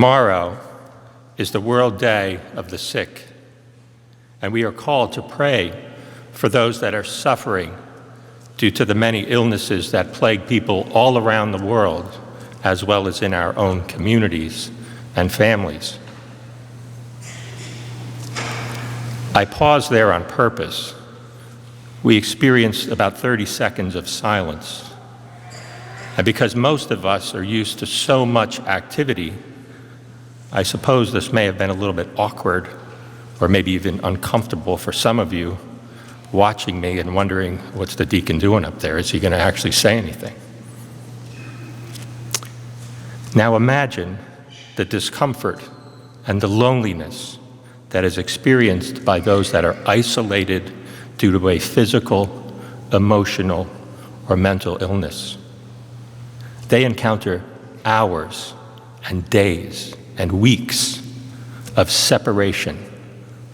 Tomorrow is the World Day of the Sick, and we are called to pray for those that are suffering due to the many illnesses that plague people all around the world, as well as in our own communities and families. I pause there on purpose. We experienced about 30 seconds of silence. And because most of us are used to so much activity, I suppose this may have been a little bit awkward or maybe even uncomfortable for some of you watching me and wondering, what's the deacon doing up there? Is he going to actually say anything? Now imagine the discomfort and the loneliness that is experienced by those that are isolated due to a physical, emotional, or mental illness. They encounter hours and days and weeks of separation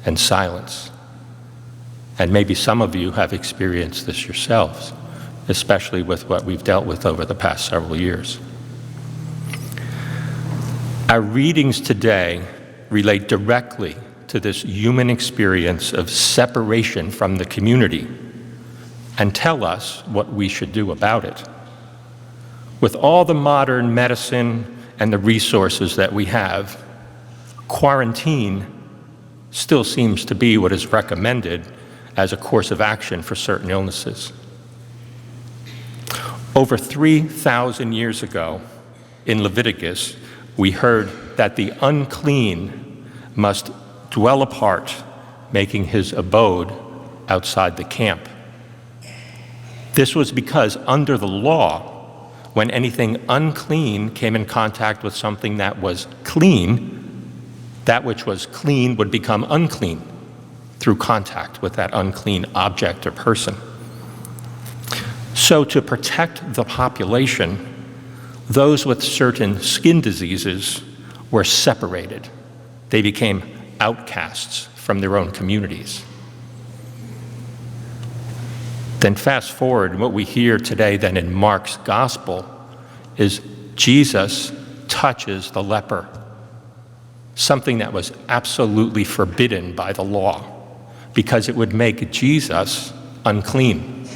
and silence. And maybe some of you have experienced this yourselves, especially with what we've dealt with over the past several years. Our readings today relate directly to this human experience of separation from the community and tell us what we should do about it. With all the modern medicine and the resources that we have, quarantine still seems to be what is recommended as a course of action for certain illnesses. Over 3,000 years ago, in Leviticus, we heard that the unclean must dwell apart, making his abode outside the camp. This was because under the law, when anything unclean came in contact with something that was clean, that which was clean would become unclean through contact with that unclean object or person. So to protect the population, those with certain skin diseases were separated. They became outcasts from their own communities. Then fast forward, what we hear today then in Mark's gospel is Jesus touches the leper, something that was absolutely forbidden by the law because it would make Jesus unclean.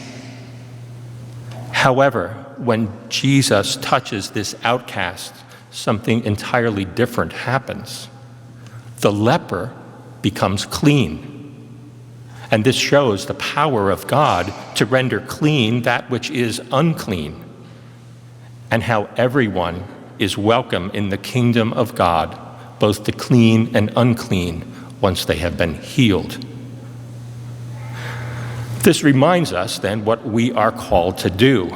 However, when Jesus touches this outcast, something entirely different happens. The leper becomes clean. And this shows the power of God to render clean that which is unclean, and how everyone is welcome in the kingdom of God, both the clean and unclean, once they have been healed. This reminds us then what we are called to do.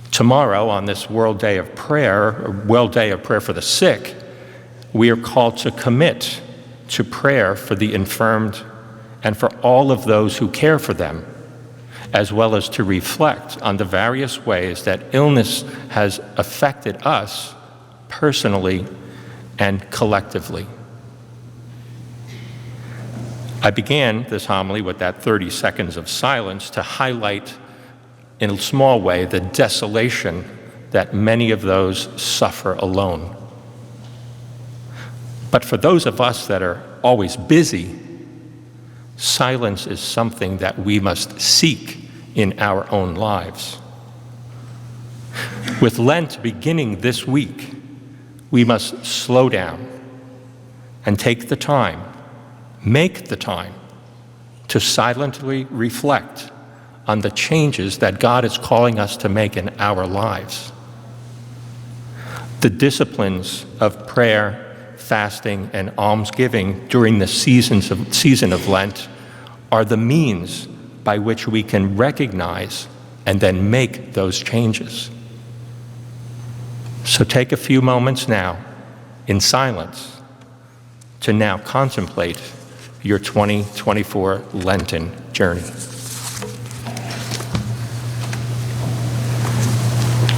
Tomorrow, on this World Day of Prayer, or World Day of Prayer for the Sick, we are called to commit to prayer for the infirmed and for all of those who care for them, as well as to reflect on the various ways that illness has affected us personally and collectively. I began this homily with that 30 seconds of silence to highlight in a small way the desolation that many of those suffer alone. But for those of us that are always busy, silence is something that we must seek in our own lives. With Lent beginning this week, we must slow down and take the time, make the time to silently reflect on the changes that God is calling us to make in our lives. The disciplines of prayer, fasting, and almsgiving during the season of Lent are the means by which we can recognize and then make those changes. So take a few moments now in silence to now contemplate your 2024 Lenten journey.